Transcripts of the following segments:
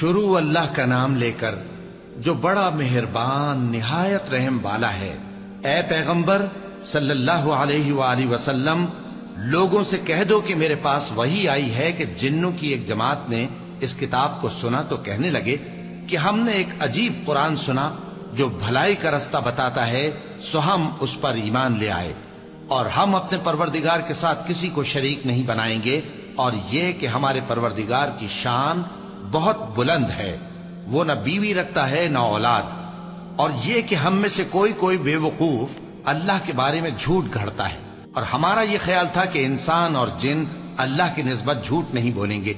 شروع اللہ کا نام لے کر جو بڑا مہربان نہایت رحم والا ہے۔ اے پیغمبر صلی اللہ علیہ وآلہ وسلم، لوگوں سے کہہ دو کہ میرے پاس وحی آئی ہے کہ جنوں کی ایک جماعت نے اس کتاب کو سنا تو کہنے لگے کہ ہم نے ایک عجیب قرآن سنا جو بھلائی کا رستہ بتاتا ہے، سو ہم اس پر ایمان لے آئے، اور ہم اپنے پروردگار کے ساتھ کسی کو شریک نہیں بنائیں گے، اور یہ کہ ہمارے پروردگار کی شان بہت بلند ہے، وہ نہ بیوی رکھتا ہے نہ اولاد، اور یہ کہ ہم میں سے کوئی بے وقوف اللہ کے بارے میں جھوٹ گھڑتا ہے، اور ہمارا یہ خیال تھا کہ انسان اور جن اللہ کی نسبت جھوٹ نہیں بولیں گے،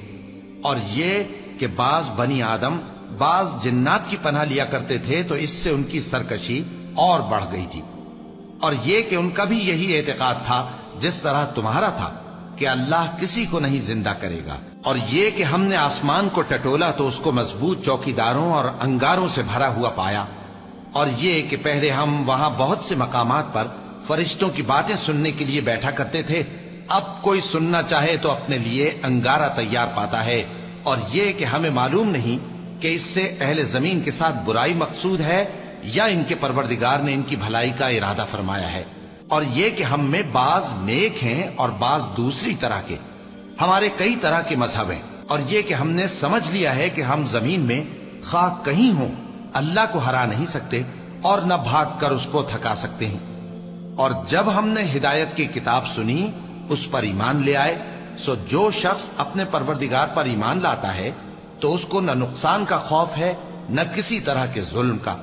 اور یہ کہ بعض بنی آدم بعض جنات کی پناہ لیا کرتے تھے تو اس سے ان کی سرکشی اور بڑھ گئی تھی، اور یہ کہ ان کا بھی یہی اعتقاد تھا جس طرح تمہارا تھا کہ اللہ کسی کو نہیں زندہ کرے گا، اور یہ کہ ہم نے آسمان کو ٹٹولا تو اس کو مضبوط چوکیداروں اور انگاروں سے بھرا ہوا پایا، اور یہ کہ پہلے ہم وہاں بہت سے مقامات پر فرشتوں کی باتیں سننے کے لیے بیٹھا کرتے تھے، اب کوئی سننا چاہے تو اپنے لیے انگارہ تیار پاتا ہے، اور یہ کہ ہمیں معلوم نہیں کہ اس سے اہل زمین کے ساتھ برائی مقصود ہے یا ان کے پروردگار نے ان کی بھلائی کا ارادہ فرمایا ہے، اور یہ کہ ہم میں بعض نیک ہیں اور بعض دوسری طرح کے، ہمارے کئی طرح کے مذہب ہیں، اور یہ کہ ہم نے سمجھ لیا ہے کہ ہم زمین میں خواہ کہیں ہوں اللہ کو ہرا نہیں سکتے اور نہ بھاگ کر اس کو تھکا سکتے ہیں، اور جب ہم نے ہدایت کی کتاب سنی اس پر ایمان لے آئے، سو جو شخص اپنے پروردگار پر ایمان لاتا ہے تو اس کو نہ نقصان کا خوف ہے نہ کسی طرح کے ظلم کا،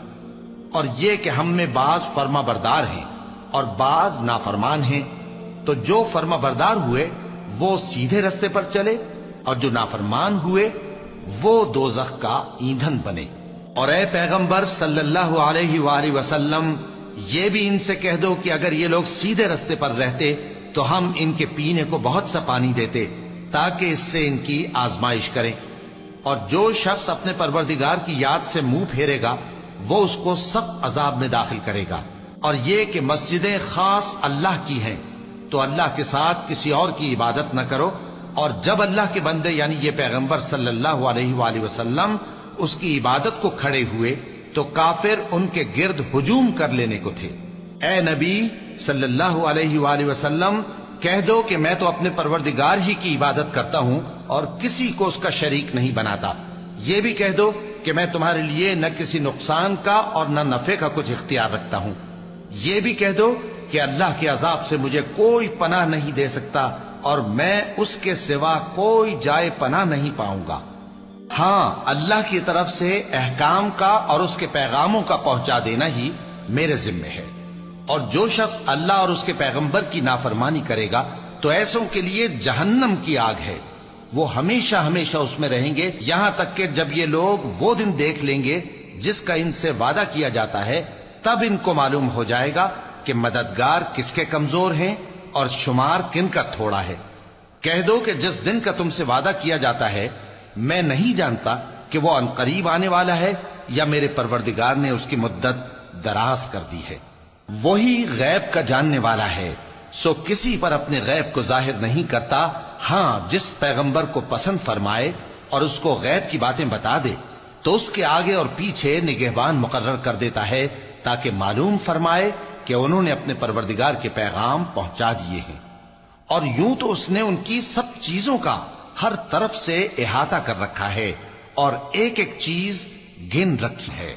اور یہ کہ ہم میں بعض فرما بردار ہیں اور بعض نافرمان ہیں، تو جو فرما بردار ہوئے وہ سیدھے رستے پر چلے، اور جو نافرمان ہوئے وہ دوزخ کا ایندھن بنے۔ اور اے پیغمبر صلی اللہ علیہ وآلہ وسلم، یہ بھی ان سے کہہ دو کہ اگر یہ لوگ سیدھے رستے پر رہتے تو ہم ان کے پینے کو بہت سا پانی دیتے تاکہ اس سے ان کی آزمائش کریں، اور جو شخص اپنے پروردگار کی یاد سے منہ پھیرے گا وہ اس کو سخت عذاب میں داخل کرے گا، اور یہ کہ مسجدیں خاص اللہ کی ہیں تو اللہ کے ساتھ کسی اور کی عبادت نہ کرو، اور جب اللہ کے بندے یعنی یہ پیغمبر صلی اللہ علیہ وآلہ وسلم اس کی عبادت کو کھڑے ہوئے تو کافر ان کے گرد ہجوم کر لینے کو تھے۔ اے نبی صلی اللہ علیہ وآلہ وسلم، کہہ دو کہ میں تو اپنے پروردگار ہی کی عبادت کرتا ہوں اور کسی کو اس کا شریک نہیں بناتا، یہ بھی کہہ دو کہ میں تمہارے لیے نہ کسی نقصان کا اور نہ نفع کا کچھ اختیار رکھتا ہوں، یہ بھی کہہ دو کہ اللہ کے عذاب سے مجھے کوئی پناہ نہیں دے سکتا اور میں اس کے سوا کوئی جائے پناہ نہیں پاؤں گا، ہاں اللہ کی طرف سے احکام کا اور اس کے پیغاموں کا پہنچا دینا ہی میرے ذمہ ہے، اور جو شخص اللہ اور اس کے پیغمبر کی نافرمانی کرے گا تو ایسوں کے لیے جہنم کی آگ ہے، وہ ہمیشہ ہمیشہ اس میں رہیں گے، یہاں تک کہ جب یہ لوگ وہ دن دیکھ لیں گے جس کا ان سے وعدہ کیا جاتا ہے، تب ان کو معلوم ہو جائے گا کہ مددگار کس کے کمزور ہیں اور شمار کن کا تھوڑا ہے۔ کہہ دو کہ جس دن کا تم سے وعدہ کیا جاتا ہے میں نہیں جانتا کہ وہ عنقریب آنے والا ہے یا میرے پروردگار نے اس کی مدت دراز کر دی ہے، وہی غیب کا جاننے والا ہے، سو کسی پر اپنے غیب کو ظاہر نہیں کرتا، ہاں جس پیغمبر کو پسند فرمائے اور اس کو غیب کی باتیں بتا دے تو اس کے آگے اور پیچھے نگہبان مقرر کر دیتا ہے تاکہ معلوم فرمائے کہ انہوں نے اپنے پروردگار کے پیغام پہنچا دیے ہیں، اور یوں تو اس نے ان کی سب چیزوں کا ہر طرف سے احاطہ کر رکھا ہے اور ایک ایک چیز گن رکھی ہے۔